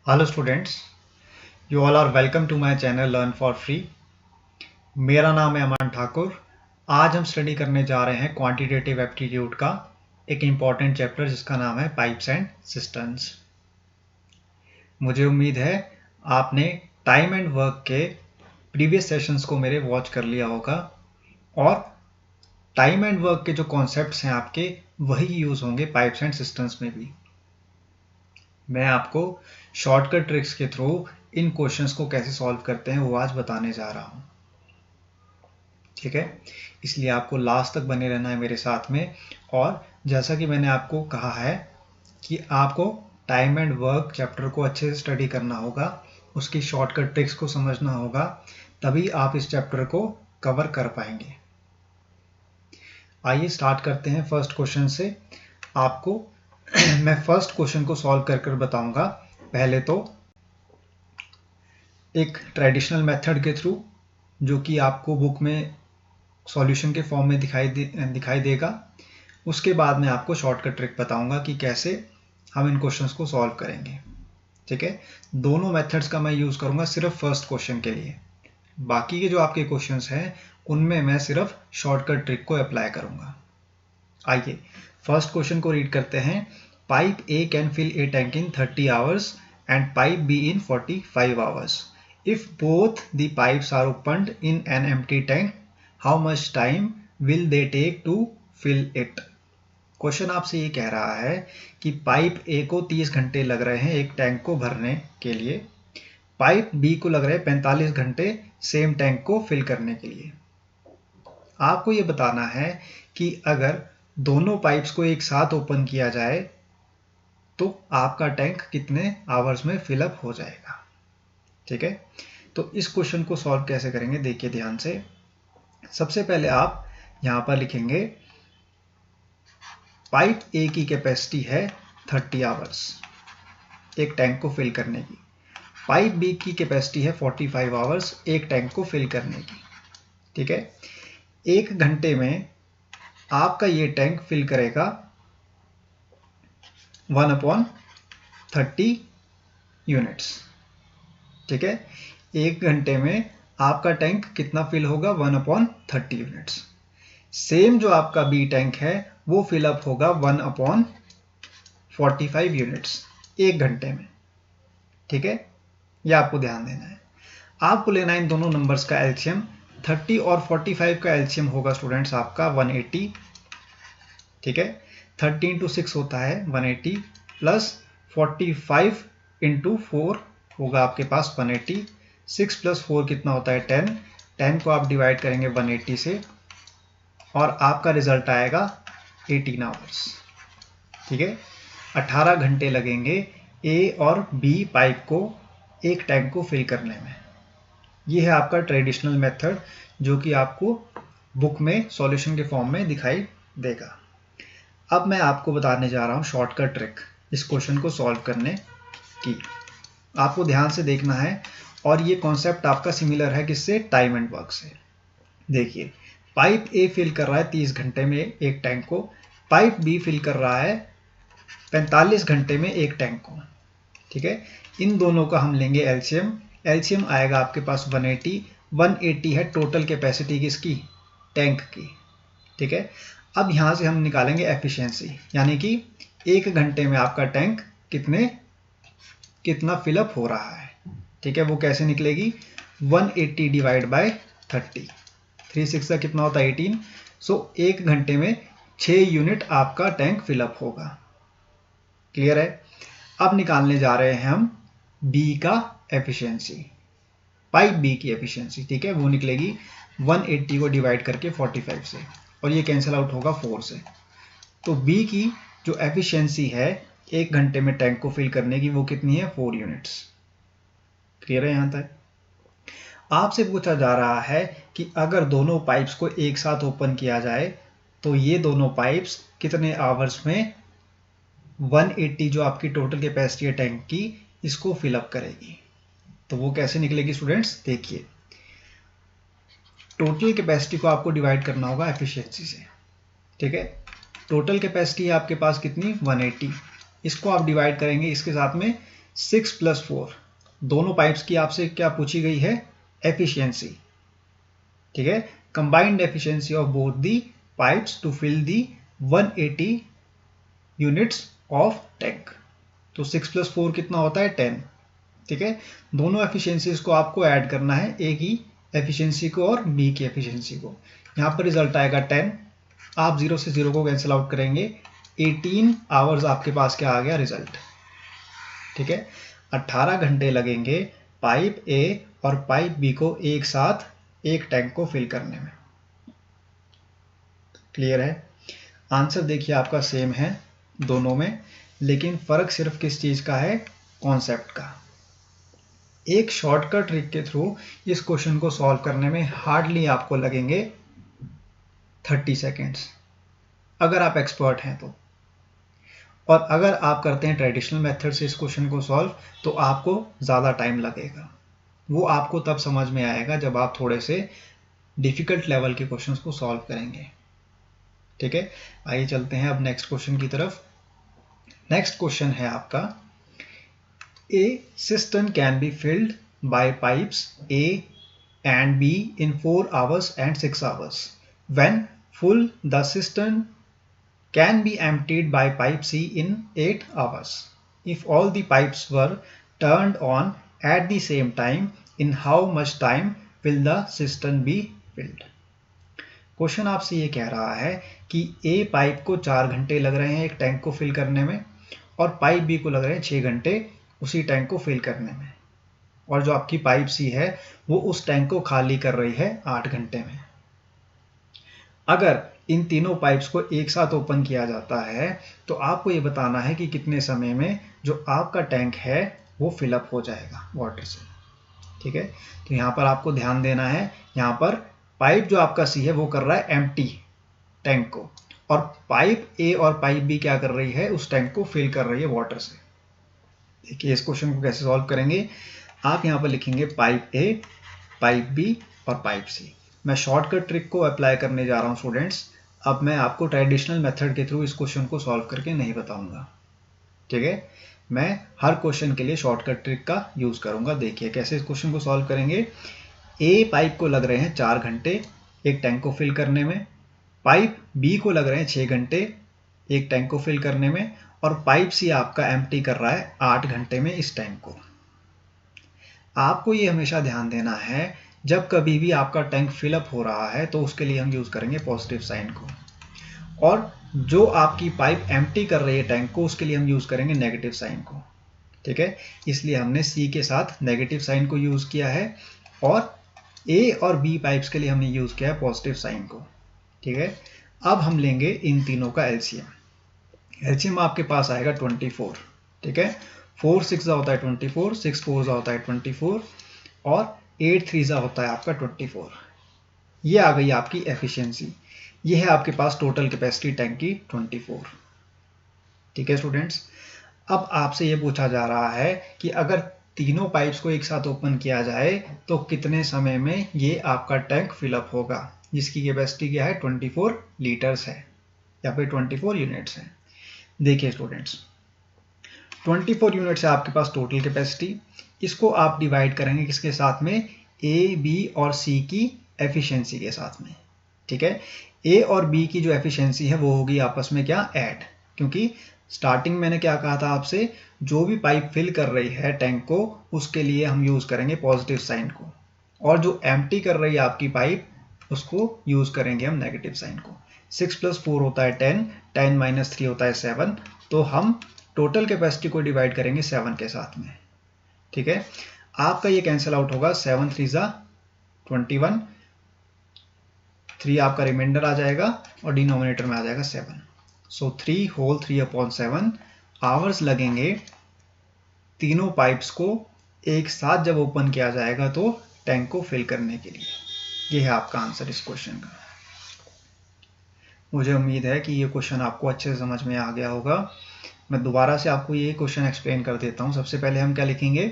Hello students, you all are welcome to my channel learn for free. मेरा नाम है अमन ठाकुर। आज हम स्टडी करने जा रहे हैं क्वांटिटेटिव एप्टीट्यूड का एक इम्पॉर्टेंट चैप्टर जिसका नाम है पाइप्स एंड सिस्टर्न्स। मुझे उम्मीद है आपने टाइम एंड वर्क के प्रीवियस सेशंस को मेरे वॉच कर लिया होगा और टाइम एंड वर्क के जो कॉन्सेप्ट्स हैं आपके वही यूज़ होंगे पाइप्स एंड सिस्टर्न्स में भी। मैं आपको शॉर्टकट ट्रिक्स के थ्रू इन क्वेश्चंस को कैसे सॉल्व करते हैं वो आज बताने जा रहा हूँ। ठीक है, इसलिए आपको लास्ट तक बने रहना है मेरे साथ में। और जैसा कि मैंने आपको कहा है कि आपको टाइम एंड वर्क चैप्टर को अच्छे से स्टडी करना होगा, उसकी शॉर्टकट ट्रिक्स को समझना होगा, तभी आप इस चैप्टर को कवर कर पाएंगे। आइए स्टार्ट करते हैं फर्स्ट क्वेश्चन से। आपको मैं फर्स्ट क्वेश्चन को सॉल्व कर कर बताऊंगा। पहले तो एक ट्रेडिशनल मेथड के थ्रू जो कि आपको बुक में सॉल्यूशन के फॉर्म में दिखाई देगा। उसके बाद मैं आपको शॉर्टकट ट्रिक बताऊंगा कि कैसे हम इन क्वेश्चंस को सॉल्व करेंगे। ठीक है, दोनों मेथड्स का मैं यूज़ करूंगा सिर्फ फर्स्ट क्वेश्चन के लिए। बाकी के जो आपके क्वेश्चंस हैं उनमें मैं सिर्फ शॉर्टकट ट्रिक को अप्लाई करूंगा। आइए फर्स्ट क्वेश्चन को रीड करते हैं। Pipe A can fill a tank in 30 hours and pipe B in 45 hours. If both the pipes are opened in an empty tank, how much time will they take to fill it. Question आपसे ये कह रहा है कि pipe ए को 30 घंटे लग रहे हैं एक टैंक को भरने के लिए, पाइप बी को लग रहे हैं 45 घंटे सेम टैंक को फिल करने के लिए। आपको ये बताना है कि अगर दोनों पाइप्स को एक साथ ओपन किया जाए तो आपका टैंक कितने आवर्स में फिलअप हो जाएगा। ठीक है, तो इस क्वेश्चन को सॉल्व कैसे करेंगे देखिए ध्यान से। सबसे पहले आप यहां पर लिखेंगे पाइप ए की कैपेसिटी है 30 आवर्स एक टैंक को फिल करने की, पाइप बी की कैपेसिटी है 45 आवर्स एक टैंक को फिल करने की। ठीक है, एक घंटे में आपका ये टैंक फिल करेगा 1/30 यूनिट्स। ठीक है, एक घंटे में आपका टैंक कितना फिल होगा 1/30 यूनिट्स। सेम जो आपका बी टैंक है वो फिलअप होगा 1/45 यूनिट्स एक घंटे में। ठीक है, यह आपको ध्यान देना है। आपको लेना है इन दोनों नंबर्स का एलसीएम। 30 और 45 का एलसीएम होगा स्टूडेंट्स आपका 180। ठीक है, 30 इंटू 6 होता है 180 प्लस 45 इंटू 4 होगा आपके पास 180। 6 प्लस 4 कितना होता है 10। 10 को आप डिवाइड करेंगे 180 से और आपका रिजल्ट आएगा 18 आवर्स। ठीक है, 18 घंटे लगेंगे ए और बी पाइप को एक टैंक को फिल करने में। यह है आपका ट्रेडिशनल मेथड जो कि आपको बुक में सॉल्यूशन के फॉर्म में दिखाई देगा। अब मैं आपको बताने जा रहा हूं शॉर्टकट ट्रिक इस क्वेश्चन को सॉल्व करने की। आपको ध्यान से देखना है और ये कॉन्सेप्ट आपका सिमिलर है किससे, टाइम एंड वर्क से। देखिए, पाइप ए फिल कर रहा है 30 घंटे में एक टैंक को, पाइप बी फिल कर रहा है 45 घंटे में एक टैंक को। ठीक है, इन दोनों का हम लेंगे एलसीएम। एलसीएम आएगा आपके पास 180। 180 है टोटल कैपेसिटी किसकी, टैंक की। ठीक है, अब यहां से हम निकालेंगे एफिशिएंसी, यानी कि एक घंटे में आपका टैंक कितना फिलअप हो रहा है। ठीक है, वो कैसे निकलेगी, 180 डिवाइड बाय 30। 3 6 का कितना होता है 18। सो एक घंटे में 6 यूनिट आपका टैंक फिलअप होगा। क्लियर है। अब निकालने जा रहे हैं हम बी का एफिशिएंसी, पाइप बी की एफिशिएंसी। ठीक है, वो निकलेगी 180 को डिवाइड करके 45 से और ये कैंसिल आउट होगा 4 से। तो बी की जो एफिशिएंसी है एक घंटे में टैंक को फिल करने की वो कितनी है, 4 यूनिट्स। क्लियर है। यहां तक आपसे पूछा जा रहा है कि अगर दोनों पाइप्स को एक साथ ओपन किया जाए तो ये दोनों पाइप्स कितने आवर्स में 180 जो आपकी टोटल कैपेसिटी है टैंक की इसको फिलअप करेगी। तो वो कैसे निकलेगी स्टूडेंट्स, देखिए टोटल कैपेसिटी को आपको डिवाइड करना होगा एफिशिएंसी से। ठीक है, टोटल कैपेसिटी है आपके पास कितनी 180, इसको आप डिवाइड करेंगे इसके साथ में 6 + 4 दोनों पाइप्स की आपसे क्या पूछी गई है? एफिशिएंसी। ठीक है, combined efficiency of both the pipes to fill the 180 units of tank. तो 6 + 4 कितना होता है? 10। ठीक है, दोनों एफिशिएंसीज को आपको ऐड करना है, ए की एफिशिएंसी को और बी की एफिशिएंसी को। यहाँ पर रिजल्ट आएगा 10। आप 0 से 0 को कैंसिल आउट करेंगे, 18 आवर्स आपके पास क्या आ गया? रिजल्ट। ठीक है, 18 घंटे लगेंगे पाइप ए और पाइप बी को एक साथ एक टैंक को फिल करने में। क्लियर है? आंसर देखिए आपका सेम है दोनों में, लेकिन फर्क सिर्फ किस चीज का है? कॉन्सेप्ट का। एक शॉर्टकट ट्रिक के थ्रू इस क्वेश्चन को सॉल्व करने में हार्डली आपको लगेंगे 30 सेकेंड्स, अगर आप एक्सपर्ट हैं तो। और अगर आप करते हैं ट्रेडिशनल मेथड से इस क्वेश्चन को सॉल्व, तो आपको ज़्यादा टाइम लगेगा। वो आपको तब समझ में आएगा जब आप थोड़े से डिफिकल्ट लेवल के क्वेश्चंस को सॉल्व करेंगे। ठीक है, आइए चलते हैं अब नेक्स्ट क्वेश्चन की तरफ। नेक्स्ट क्वेश्चन है आपका, A cistern can be filled by pipes A and B in 4 hours and 6 hours. When full, the cistern can be emptied by pipe C in 8 hours. If all the pipes were turned on at the same time, in how much time will the cistern be filled? Question आपसे ये कह रहा है कि A pipe को 4 घंटे लग रहे हैं एक टैंक को फिल करने में, और पाइप B को लग रहे हैं 6 घंटे उसी टैंक को फिल करने में, और जो आपकी पाइप सी है वो उस टैंक को खाली कर रही है 8 घंटे में। अगर इन तीनों पाइप्स को एक साथ ओपन किया जाता है तो आपको ये बताना है कि कितने समय में जो आपका टैंक है वो फिलअप हो जाएगा वाटर से। ठीक है, तो यहाँ पर आपको ध्यान देना है, यहाँ पर पाइप जो आपका सी है वो कर रहा है एम्प्टी टैंक को, और पाइप ए और पाइप बी क्या कर रही है? उस टैंक को फिल कर रही है वाटर से। देखिए इस क्वेश्चन को कैसे सॉल्व करेंगे। आप यहाँ पर लिखेंगे पाइप ए, पाइप बी और पाइप सी। मैं शॉर्टकट ट्रिक को अप्लाई करने जा रहा हूँ स्टूडेंट्स। अब मैं आपको ट्रेडिशनल मेथड के थ्रू इस क्वेश्चन को सॉल्व करके नहीं बताऊंगा। ठीक है, मैं हर क्वेश्चन के लिए शॉर्टकट ट्रिक का यूज करूंगा। देखिए कैसे इस क्वेश्चन को सॉल्व करेंगे। ए पाइप को लग रहे हैं 4 घंटे एक टैंक को फिल करने में, पाइप बी को लग रहे हैं 6 घंटे एक टैंक को फिल करने में, और पाइप सी आपका एम्प्टी कर रहा है 8 घंटे में इस टैंक को। आपको ये हमेशा ध्यान देना है, जब कभी भी आपका टैंक फिलअप हो रहा है तो उसके लिए हम यूज करेंगे पॉजिटिव साइन को, और जो आपकी पाइप एम्प्टी कर रही है टैंक को उसके लिए हम यूज करेंगे नेगेटिव साइन को। ठीक है, इसलिए हमने सी के साथ नेगेटिव साइन को यूज किया है, और ए और बी पाइप्स के लिए हमने यूज किया है पॉजिटिव साइन को। ठीक है, अब हम लेंगे इन तीनों का एलसीएम। एलसीएम आपके पास आएगा 24। ठीक है, 4 6 होता है 24, 6 4 होता है 24, और 8 3 होता है आपका 24। ये आ गई आपकी एफिशिएंसी। ये है आपके पास टोटल कैपेसिटी टैंक की 24। ठीक है स्टूडेंट्स, अब आपसे ये पूछा जा रहा है कि अगर तीनों पाइप्स को एक साथ ओपन किया जाए तो कितने समय में ये आपका टैंक फिलअप होगा, जिसकी कैपेसिटी क्या है? 24 लीटर्स है, या फिर 24 यूनिट्स है। देखिए स्टूडेंट्स, 24 यूनिट्स है आपके पास टोटल कैपेसिटी। इसको आप डिवाइड करेंगे किसके साथ में? ए बी और सी की एफिशिएंसी के साथ में। ठीक है, ए और बी की जो एफिशिएंसी है वो होगी आपस में क्या? ऐड। क्योंकि स्टार्टिंग मैंने क्या कहा था आपसे, जो भी पाइप फिल कर रही है टैंक को उसके लिए हम यूज करेंगे पॉजिटिव साइन को, और जो एम्प्टी कर रही है आपकी पाइप उसको यूज करेंगे हम नेगेटिव साइन को। 6 + 4 होता है 10, 10 - 3 होता है 7, तो हम टोटल कैपेसिटी को डिवाइड करेंगे 7 के साथ में। ठीक है, आपका ये कैंसिल आउट होगा, 7 3 21, 3 आपका रिमाइंडर आ जाएगा और डिनोमिनेटर में आ जाएगा 7। सो 3 होल 3/7 आवर्स लगेंगे तीनों पाइप्स को एक साथ जब ओपन किया जाएगा तो टैंक को फिल करने के लिए। ये है आपका आंसर इस क्वेश्चन का। मुझे उम्मीद है कि ये क्वेश्चन आपको अच्छे से समझ में आ गया होगा। मैं दोबारा से आपको ये क्वेश्चन एक्सप्लेन कर देता हूँ। सबसे पहले हम क्या लिखेंगे?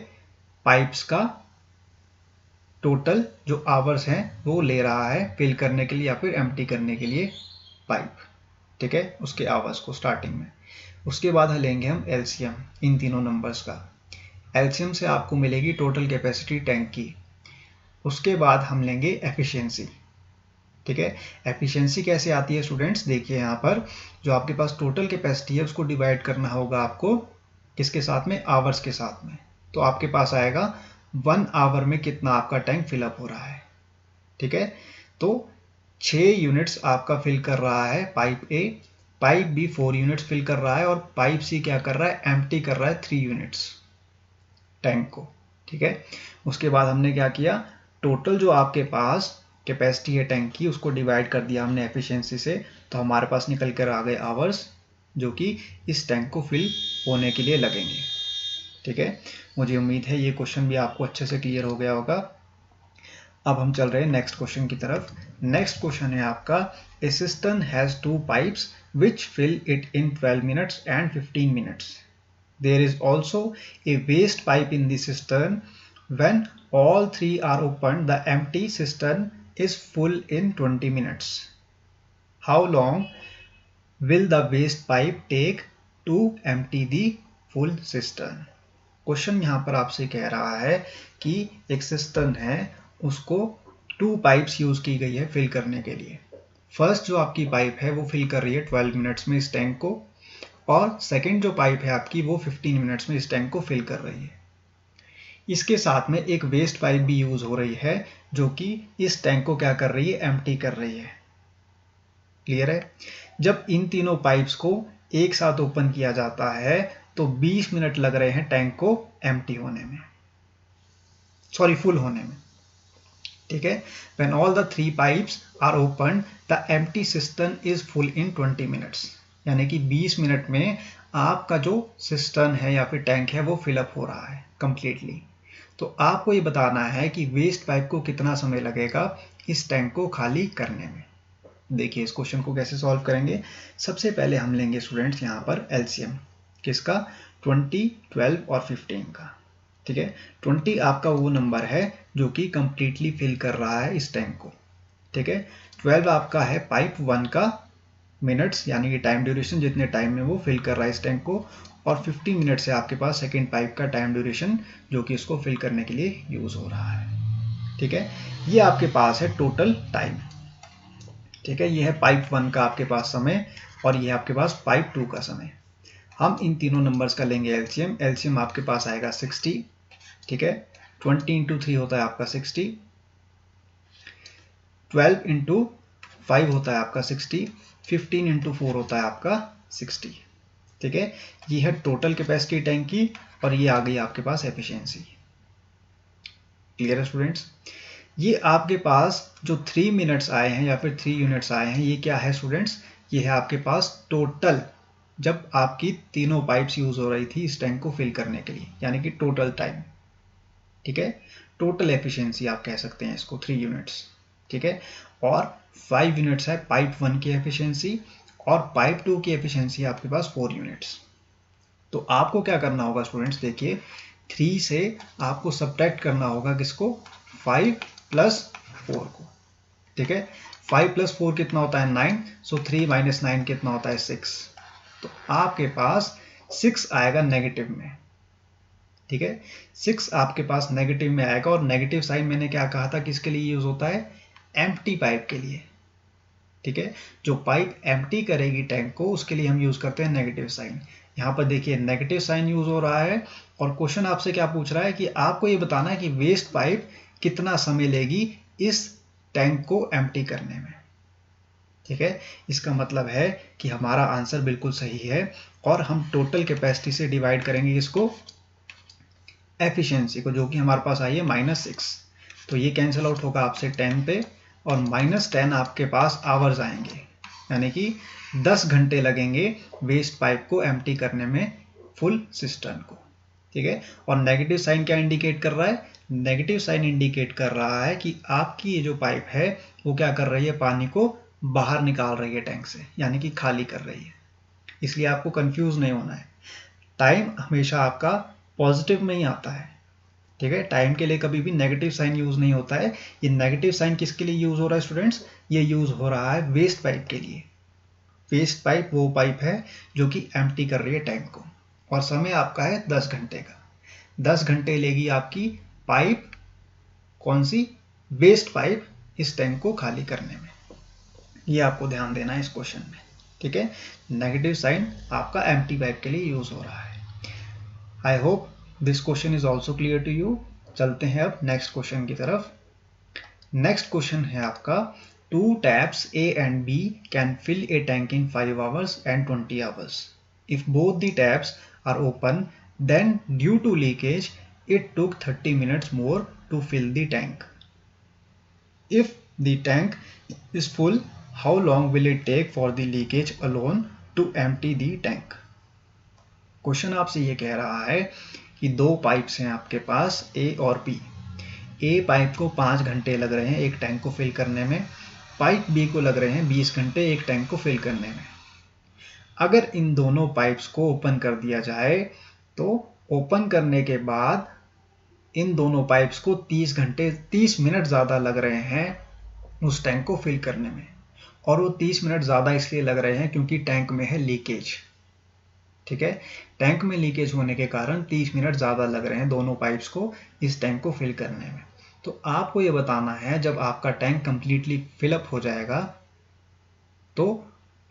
पाइप्स का टोटल जो आवर्स हैं वो ले रहा है फिल करने के लिए या फिर एम्प्टी करने के लिए पाइप। ठीक है, उसके आवर्स को स्टार्टिंग में। उसके बाद लेंगे हम एलसीएम इन तीनों नंबर्स का। एलसीएम से आपको मिलेगी टोटल कैपेसिटी टैंक की। उसके बाद हम लेंगे एफिशिएंसी। ठीक है, एफिशिएंसी कैसे आती है स्टूडेंट्स, देखिए यहाँ पर जो आपके पास टोटल कैपेसिटी है उसको डिवाइड करना होगा आपको किसके साथ में, आवर्स के साथ में। तो आपके पास आएगा 1 आवर में कितना आपका टैंक फिलअप हो रहा है। ठीक है, तो 6 यूनिट्स आपका फिल कर रहा है pipe A, pipe B 4 units fill कर रहा है और पाइप सी क्या कर रहा है, एम्प्टी कर रहा है 3 यूनिट्स टैंक को। ठीक है, उसके बाद हमने क्या किया, टोटल जो आपके पास कैपेसिटी है टैंक की उसको डिवाइड कर दिया हमने एफिशिएंसी से, तो हमारे पास निकल कर आ गए आवर्स जो कि इस टैंक को फिल होने के लिए लगेंगे। ठीक है, मुझे उम्मीद है ये क्वेश्चन भी आपको अच्छे से क्लियर हो गया होगा। अब हम चल रहे हैं नेक्स्ट क्वेश्चन की तरफ। नेक्स्ट क्वेश्चन है आपका, a system has 2 pipes which fill it in 12 minutes and 15 minutes. There is also a waste pipe in the cistern. When all 3 are opened, the empty cistern is full in 20 minutes. How long will the waste pipe take to empty the full cistern? Question यहाँ पर आपसे कह रहा है कि एक cistern है, उसको 2 पाइप्स यूज की गई है फिल करने के लिए। फर्स्ट जो आपकी पाइप है वो फिल कर रही है 12 मिनट्स में इस टैंक को, और सेकेंड जो पाइप है आपकी वो 15 मिनट्स में इस टैंक को फिल कर रही है। इसके साथ में एक वेस्ट पाइप भी यूज हो रही है जो कि इस टैंक को क्या कर रही है, एम्प्टी कर रही है। क्लियर है, जब इन तीनों पाइप्स को एक साथ ओपन किया जाता है तो 20 मिनट लग रहे हैं टैंक को एम्प्टी होने में, सॉरी फुल होने में। ठीक है, when all the 3 pipes are opened, the empty cistern is full in 20 minutes. यानी कि 20 मिनट में आपका जो सिस्टर्न है या फिर टैंक है वो फिलअप हो रहा है कंप्लीटली। तो आपको ये बताना है कि वेस्ट पाइप को कितना समय लगेगा इस टैंक को खाली करने में। देखिए इस क्वेश्चन को कैसे सॉल्व करेंगे। सबसे पहले हम लेंगे स्टूडेंट्स यहाँ पर एलसीएम किसका, 20, 12 और 15 का। ठीक है, 20 आपका वो नंबर है जो कि कंप्लीटली फिल कर रहा है इस टैंक को। ठीक है, 12 आपका है पाइप 1 का मिनट्स यानी कि टाइम ड्यूरेशन, जितने टाइम में वो फिल कर रहा है इस टैंक को, और 15 मिनट से आपके पास सेकेंड पाइप का टाइम ड्यूरेशन जो कि इसको फिल करने के लिए यूज हो रहा है। ठीक है, ये आपके पास है टोटल टाइम। ठीक है, ये है पाइप 1 का आपके पास समय और ये आपके पास पाइप 2 का समय। हम इन तीनों नंबर्स का लेंगे एलसीएम। एलसीएम आपके पास आएगा 60। ठीक है, 20 इंटू 3 होता है आपका 60, 12 इंटू 5 होता है आपका 60, 15 इंटू 4 होता है आपका 60। ठीक है, ये है टोटल कैपेसिटी टैंक की और ये आ गई आपके पास एफिशिएंसी। क्लियर है स्टूडेंट्स, ये आपके पास जो 3 मिनट्स आए हैं या फिर 3 यूनिट्स आए हैं, ये क्या है स्टूडेंट्स, ये है आपके पास टोटल जब आपकी तीनों पाइप्स यूज हो रही थी इस टैंक को फिल करने के लिए, यानी कि टोटल टाइम। ठीक है, टोटल एफिशिएंसी आप कह सकते हैं इसको 3 यूनिट्स। ठीक है, और 5 यूनिट्स है पाइप 1 की एफिशिएंसी और पाइप 2 की एफिशिएंसी आपके पास 4 यूनिट्स। तो आपको क्या करना होगा स्टूडेंट्स, देखिए 3 से आपको सब्ट्रैक्ट करना होगा किसको, 5 प्लस 4 को। ठीक है, 5 प्लस 4 कितना होता है 9, सो 3 माइनस 9 कितना होता है 6। तो आपके पास 6 आएगा नेगेटिव में। ठीक है, 6 आपके पास नेगेटिव में आएगा और नेगेटिव साइन मैंने क्या कहा था किसके लिए यूज होता है, एम्प्टी पाइप के लिए। ठीक है, जो पाइप एम्प्टी करेगी टैंक को उसके लिए हम यूज करते हैं नेगेटिव साइन। यहाँ पर देखिए नेगेटिव साइन यूज हो रहा है और क्वेश्चन आपसे क्या पूछ रहा है कि आपको ये बताना है कि वेस्ट पाइप कितना समय लेगी इस टैंक को एम्प्टी करने में। ठीक है, इसका मतलब है कि हमारा आंसर बिल्कुल सही है और हम टोटल कैपेसिटी से डिवाइड करेंगे इसको एफिशिएंसी को, जो कि हमारे पास आई है -6। तो ये कैंसिल आउट होगा आपसे 10 पे और -10 आपके पास आवर्स आएंगे, यानी कि 10 घंटे लगेंगे वेस्ट पाइप को एम्प्टी करने में फुल सिस्टर्न को। ठीक है, और नेगेटिव साइन क्या इंडिकेट कर रहा है, नेगेटिव साइन इंडिकेट कर रहा है कि आपकी ये जो पाइप है वो क्या कर रही है, पानी को बाहर निकाल रही है टैंक से, यानी कि खाली कर रही है। इसलिए आपको कंफ्यूज नहीं होना है, टाइम हमेशा आपका पॉजिटिव में ही आता है। ठीक है, टाइम के लिए कभी भी नेगेटिव साइन यूज नहीं होता है। ये नेगेटिव साइन किसके लिए यूज हो रहा है स्टूडेंट्स, ये यूज हो रहा है वेस्ट पाइप के लिए। वेस्ट पाइप वो पाइप है जो कि एम्प्टी कर रही है टैंक को और समय आपका है 10 घंटे का। 10 घंटे लेगी आपकी पाइप, कौन सी, वेस्ट पाइप, इस टैंक को खाली करने में। ये आपको ध्यान देना है इस क्वेश्चन में, ठीक है। नेगेटिव साइन आपका एम्प्टी पाइप के लिए यूज हो रहा है। I hope this question is also clear to you. चलते हैं अब नेक्स्ट क्वेश्चन की तरफ। नेक्स्ट क्वेश्चन है आपका, 2 taps A and B can fill a tank in 5 hours and 20 hours. If both the taps are open, then due to leakage, it took 30 minutes more to fill the tank. If the tank is full, how long will it take for the leakage alone to empty the tank? Question आपसे ये कह रहा है कि दो pipes हैं आपके पास A और B। ए पाइप को 5 घंटे लग रहे हैं एक टैंक को फिल करने में, पाइप बी को लग रहे हैं 20 घंटे एक टैंक को फिल करने में। अगर इन दोनों पाइप्स को ओपन कर दिया जाए तो ओपन करने के बाद इन दोनों पाइप्स को 30 मिनट ज़्यादा लग रहे हैं उस टैंक को फिल करने में, और वो 30 मिनट ज़्यादा इसलिए लग रहे हैं क्योंकि टैंक में है लीकेज, ठीक है। टैंक में लीकेज होने के कारण 30 मिनट ज़्यादा लग रहे हैं दोनों पाइप्स को इस टैंक को फिल करने में। तो आपको ये बताना है जब आपका टैंक कंप्लीटली फिलअप हो जाएगा तो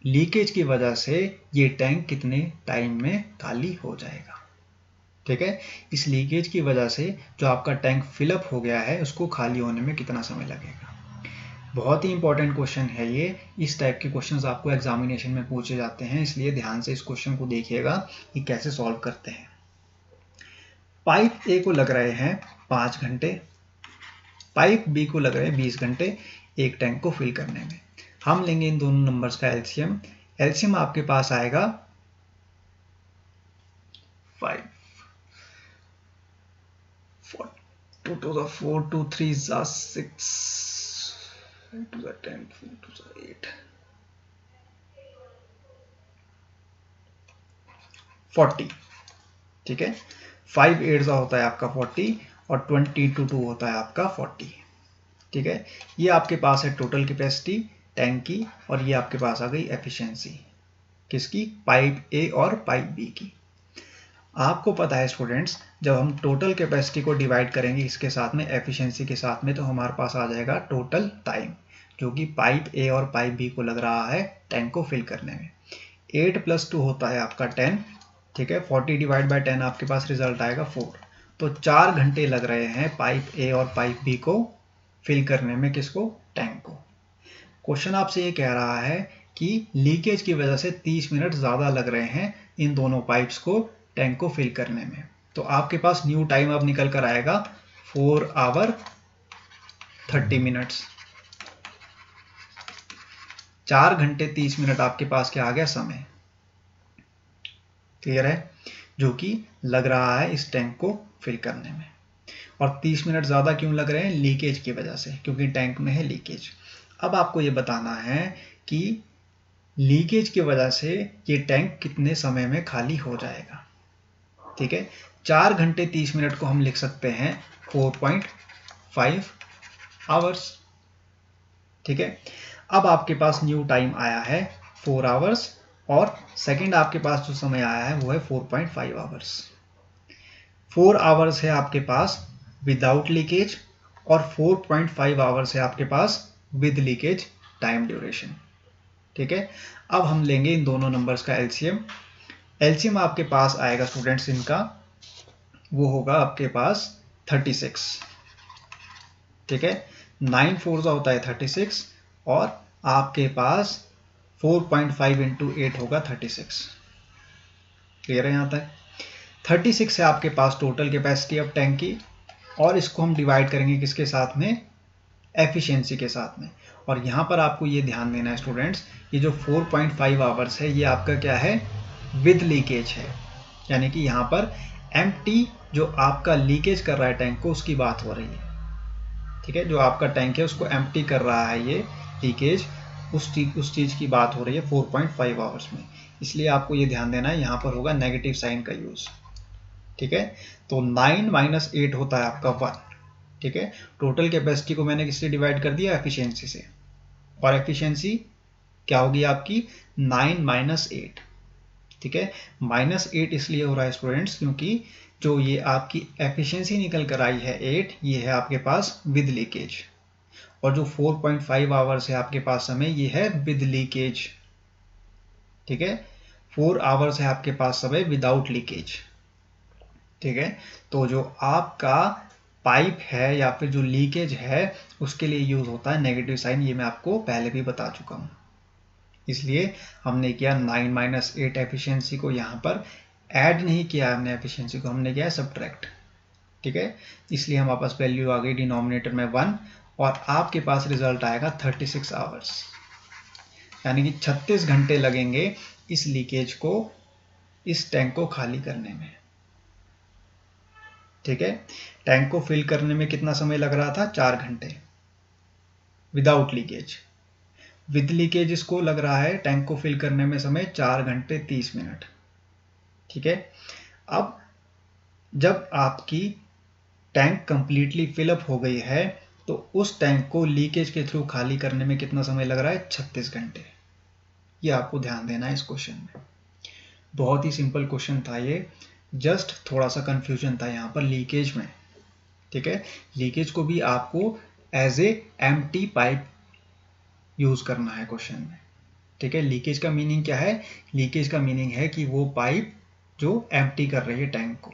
लीकेज की वजह से ये टैंक कितने टाइम में खाली हो जाएगा, ठीक है। इस लीकेज की वजह से जो आपका टैंक फिलअप हो गया है उसको खाली होने में कितना समय लगेगा। बहुत ही इंपॉर्टेंट क्वेश्चन है ये। इस टाइप के क्वेश्चंस आपको एग्जामिनेशन में पूछे जाते हैं, इसलिए ध्यान से इस क्वेश्चन को देखिएगा कि कैसे सॉल्व करते हैं। पाइप ए को लग रहे हैं 5 घंटे, पाइप बी को लग रहे हैं 20 घंटे एक टैंक को फिल करने में। हम लेंगे इन दोनों नंबर्स का एलसीएम। एलसीएम आपके पास आएगा 5, 2 to the 4, 2 3 6, 5 to the 10, 4 to the 8, 40, ठीक है। 5 8 होता है आपका 40 और 20 to 2 होता है आपका 40, ठीक है। ये आपके पास है टोटल कैपेसिटी टैंक की, और ये आपके पास आ गई एफिशिएंसी किसकी, पाइप ए और पाइप बी की। आपको पता है स्टूडेंट्स, जब हम टोटल कैपेसिटी को डिवाइड करेंगे इसके साथ में एफिशिएंसी के साथ में, तो हमारे पास आ जाएगा टोटल टाइम, जो कि पाइप ए और पाइप बी को लग रहा है टैंक को फिल करने में। 8 + 2 होता है आपका 10, ठीक है। 40 डिवाइड बाय 10 आपके पास रिजल्ट आएगा 4। तो 4 घंटे लग रहे हैं पाइप ए और पाइप बी को फिल करने में, किसको, टैंक को। क्वेश्चन आपसे ये कह रहा है कि लीकेज की वजह से 30 मिनट ज़्यादा लग रहे हैं इन दोनों पाइप्स को टैंक को फिल करने में। तो आपके पास न्यू टाइम अब निकल कर आएगा 4 आवर 30 मिनट्स। 4 घंटे 30 मिनट आपके पास क्या आ गया, समय। क्लियर है, जो कि लग रहा है इस टैंक को फिल करने में। और 30 मिनट ज़्यादा क्यों लग रहे हैं, लीकेज की वजह से, क्योंकि टैंक में है लीकेज। अब आपको ये बताना है कि लीकेज की वजह से ये टैंक कितने समय में खाली हो जाएगा, ठीक है। 4 घंटे 30 मिनट को हम लिख सकते हैं 4.5 आवर्स, ठीक है। अब आपके पास न्यू टाइम आया है 4 आवर्स, और सेकंड आपके पास जो समय आया है वो है 4.5 आवर्स। 4 आवर्स है आपके पास विदाउट लीकेज, और 4.5 आवर्स है आपके पास विद लीकेज टाइम ड्यूरेशन, ठीक है। अब हम लेंगे इन दोनों नंबर्स का एलसीएम। एलसीएम आपके पास आएगा स्टूडेंट्स इनका, वो होगा आपके पास 36, ठीक है। 9 4 होता है 36, और आपके पास 4.5 × 8 होगा 36। क्लियर है यहाँ तक। 36 है आपके पास टोटल कैपेसिटी ऑफ टैंक की, और इसको हम डिवाइड करेंगे किसके साथ में, एफिशिएंसी के साथ में। और यहाँ पर आपको ये ध्यान देना है स्टूडेंट्स, ये जो 4.5 आवर्स है ये आपका क्या है, विद लीकेज है, यानी कि यहाँ पर एम्प्टी जो आपका लीकेज कर रहा है टैंक को उसकी बात हो रही है, ठीक है। जो आपका टैंक है उसको एम्प्टी कर रहा है ये लीकेज, उस चीज़ की बात हो रही है 4.5 आवर्स में। इसलिए आपको ये ध्यान देना है, यहाँ पर होगा नेगेटिव साइन का यूज़, ठीक है। तो 9 - 8 होता है आपका 1, ठीक है। टोटल कैपेसिटी को मैंने किससे डिवाइड कर दिया, एफिशिएंसी से, और एफिशिएंसी क्या होगी आपकी 9 - 8, ठीक है। -8 इसलिए हो रहा है स्टूडेंट्स क्योंकि जो ये आपकी एफिशिएंसी निकल कर आई है 8, ये है आपके पास विद लीकेज, और जो 4.5 आवर्स है आपके पास समय, ये है विद लीकेज। ठीक है, 4 आवर्स है आपके पास समय विदाउट लीकेज। ठीक है, तो जो आपका पाइप है या फिर जो लीकेज है उसके लिए यूज होता है नेगेटिव साइन, ये मैं आपको पहले भी बता चुका हूं। इसलिए हमने किया 9 - 8 एफिशिएंसी को यहाँ पर ऐड नहीं किया हमने, एफिशिएंसी को हमने किया सब्ट्रैक्ट। ठीक है, इसलिए हमारे पास वैल्यू आ गई डिनोमिनेटर में 1, और आपके पास रिजल्ट आएगा 36 आवर्स, यानी कि 36 घंटे लगेंगे इस लीकेज को, इस टैंक को खाली करने में। ठीक है, टैंक को फिल करने में कितना समय लग रहा था? 4 घंटे विदाउट लीकेज। विद लीकेज इसको लग रहा है टैंक को फिल करने में समय 4 घंटे 30 मिनट। ठीक है, अब जब आपकी टैंक कंप्लीटली फिलअप हो गई है तो उस टैंक को लीकेज के थ्रू खाली करने में कितना समय लग रहा है? 36 घंटे। ये आपको ध्यान देना है इस क्वेश्चन में। बहुत ही सिंपल क्वेश्चन था ये, जस्ट थोड़ा सा कंफ्यूजन था यहाँ पर लीकेज में। ठीक है, लीकेज को भी आपको as a empty pipe use करना है क्वेश्चन में। ठीक है, लीकेज का मीनिंग क्या है? लीकेज का मीनिंग है कि वो पाइप जो एम्प्टी कर रही है टैंक को।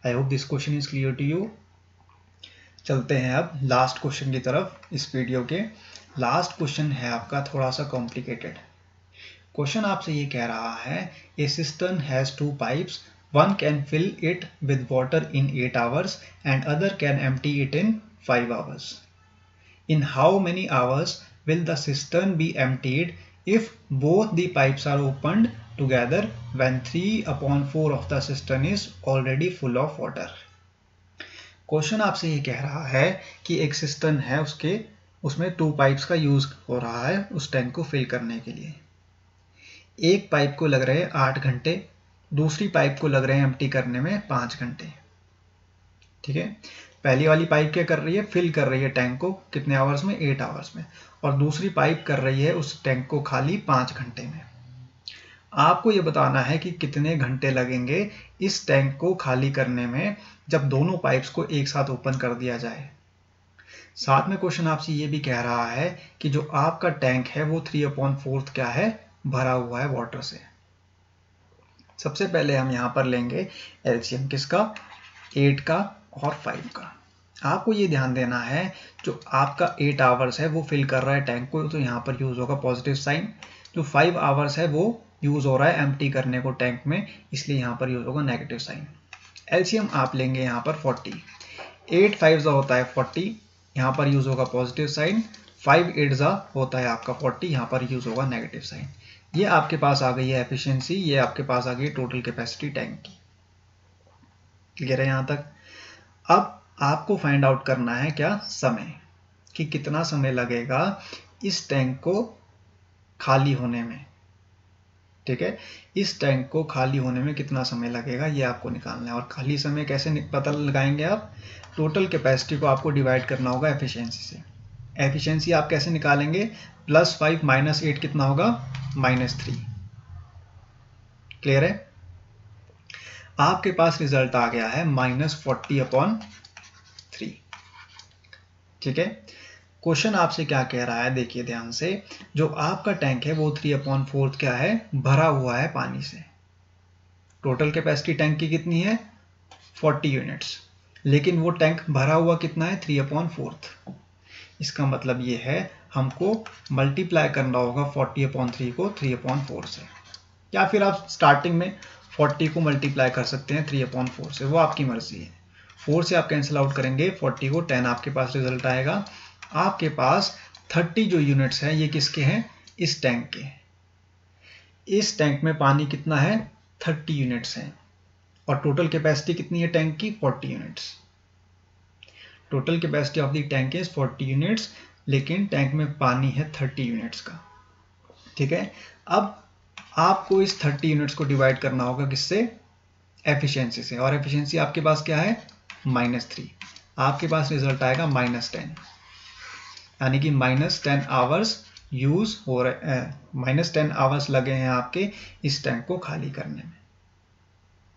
I hope this question is clear to you. चलते हैं अब लास्ट क्वेश्चन की तरफ। इस वीडियो के लास्ट क्वेश्चन है आपका थोड़ा सा कॉम्प्लिकेटेड क्वेश्चन। आपसे ये कह रहा है a cistern has 2 pipes, one can fill it with water in 8 hours and other can empty it in 5 hours. In how many hours will the cistern be emptied if both the pipes are opened together when 3/4 of the cistern is already full of water? Question आपसे ये कह रहा है कि एक cistern है, उसमें 2 pipes का यूज हो रहा है उस टैंक को फिल करने के लिए। एक पाइप को लग रहे हैं 8 घंटे, दूसरी पाइप को लग रहे हैं एम्प्टी करने में 5 घंटे। ठीक है, पहली वाली पाइप क्या कर रही है? फिल कर रही है टैंक को कितने आवर्स में? 8 आवर्स में। और दूसरी पाइप कर रही है उस टैंक को खाली 5 घंटे में। आपको ये बताना है कि कितने घंटे लगेंगे इस टैंक को खाली करने में जब दोनों पाइप्स को एक साथ ओपन कर दिया जाए। साथ में क्वेश्चन आपसे ये भी कह रहा है कि जो आपका टैंक है वो 3/4 क्या है? भरा हुआ है वाटर से। सबसे पहले हम यहां पर लेंगे एलसीएम किसका? 8 का और 5 का। आपको ये ध्यान देना है जो आपका 8 आवर्स है वो फिल कर रहा है टैंक को, तो यहां पर यूज होगा पॉजिटिव साइन। जो 5 आवर्स है वो यूज हो रहा है एम्प्टी करने को टैंक में, इसलिए यहां पर यूज होगा नेगेटिव साइन। एलसीएम आप लेंगे यहां पर 40। 8 5 होता है 40, यहां पर यूज होगा पॉजिटिव साइन। 5 8 होता है आपका 40, यहां पर यूज होगा नेगेटिव साइन। ये आपके पास आ गई है एफिशिएंसी, ये आपके पास आ गई टोटल कैपेसिटी टैंक की। क्लियर है यहां तक? अब आपको फाइंड आउट करना है क्या? समय, कि कितना समय लगेगा इस टैंक को खाली होने में। ठीक है, इस टैंक को खाली होने में कितना समय लगेगा ये आपको निकालना है। और खाली समय कैसे पता लगाएंगे आप? टोटल कैपेसिटी को आपको डिवाइड करना होगा एफिशिएंसी से। एफिशिएंसी आप कैसे निकालेंगे? +5 - 8 कितना होगा? -3। क्लियर है? आपके पास रिजल्ट आ गया है -40/3। ठीक है, क्वेश्चन आपसे क्या कह रहा है? देखिए ध्यान से, जो आपका टैंक है वो 3/4 क्या है? भरा हुआ है पानी से। टोटल कैपेसिटी टैंक की कितनी है? 40 यूनिट्स, लेकिन वो टैंक भरा हुआ कितना है? 3/4। इसका मतलब ये है हमको मल्टीप्लाई करना होगा 40/3 को 3/4 से, या फिर आप स्टार्टिंग में 40 को मल्टीप्लाई कर सकते हैं 3/4 से, वो आपकी मर्जी है। 4 से आप कैंसिल आउट करेंगे 40 को, 10 आपके पास रिजल्ट आएगा। आपके पास 30 जो यूनिट्स हैं ये किसके हैं? इस टैंक के। इस टैंक में पानी कितना है? 30 यूनिट्स हैं। और टोटल कैपेसिटी कितनी है टैंक की? 40 units. Total capacity of the tank is 40 units, लेकिन टैंक में पानी है 30 यूनिट्स का। ठीक है, अब आपको इस 30 यूनिट्स को डिवाइड करना होगा किससे? एफिशिएंसी से। और एफिशिएंसी आपके पास क्या है? -3। आपके पास रिजल्ट आएगा -10, यानी कि -10 आवर्स यूज़ हो रहे -10 आवर्स लगे हैं आपके इस टैंक को खाली करने में।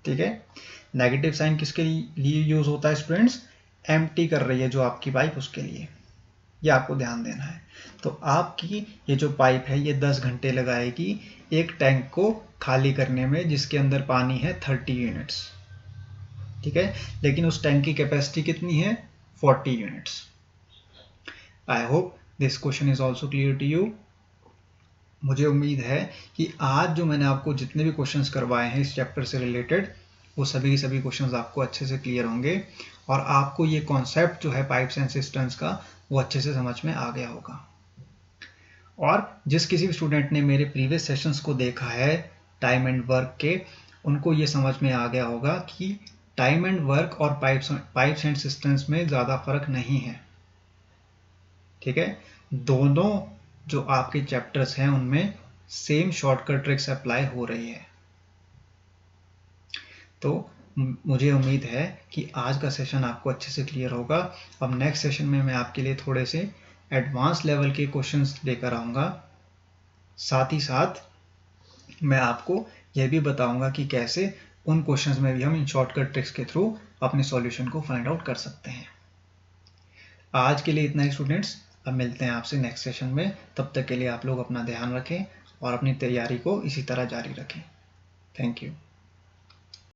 ठीक है, नेगेटिव साइन किसके लिए यूज़ होता है स्टूडेंट्स? एम्प्टी कर रही है जो आपकी पाइप, उसके लिए। ये आपको ध्यान देना है। तो आपकी ये जो पाइप है ये 10 घंटे लगाएगी एक टैंक को खाली करने में जिसके अंदर पानी है 30 यूनिट्स। ठीक है, लेकिन उस टैंक की कैपेसिटी कितनी है? 40 units. I hope this question is also clear to you. मुझे उम्मीद है कि आज जो मैंने आपको जितने भी क्वेश्चंस करवाए हैं इस चैप्टर से रिलेटेड, वो सभी क्वेश्चंस आपको अच्छे से क्लियर होंगे और आपको ये कॉन्सेप्ट जो है पाइप्स एंड सिस्टम्स का वो अच्छे से समझ में आ गया होगा। और जिस किसी भी स्टूडेंट ने मेरे प्रीवियस सेशंस को देखा है टाइम एंड वर्क के, उनको ये समझ में आ गया होगा कि टाइम एंड वर्क और पाइप्स एंड सिस्टम्स में ज़्यादा फर्क नहीं है। ठीक है, दोनों जो आपके चैप्टर्स हैं उनमें सेम शॉर्टकट ट्रिक्स अप्लाई हो रही है। तो मुझे उम्मीद है कि आज का सेशन आपको अच्छे से क्लियर होगा। अब नेक्स्ट सेशन में मैं आपके लिए थोड़े से एडवांस लेवल के क्वेश्चंस लेकर आऊँगा। साथ ही साथ मैं आपको यह भी बताऊंगा कि कैसे उन क्वेश्चंस में भी हम इन शॉर्टकट ट्रिक्स के थ्रू अपने सॉल्यूशन को फाइंड आउट कर सकते हैं। आज के लिए इतना ही स्टूडेंट्स, अब मिलते हैं आपसे नेक्स्ट सेशन में। तब तक के लिए आप लोग अपना ध्यान रखें और अपनी तैयारी को इसी तरह जारी रखें। Thank you.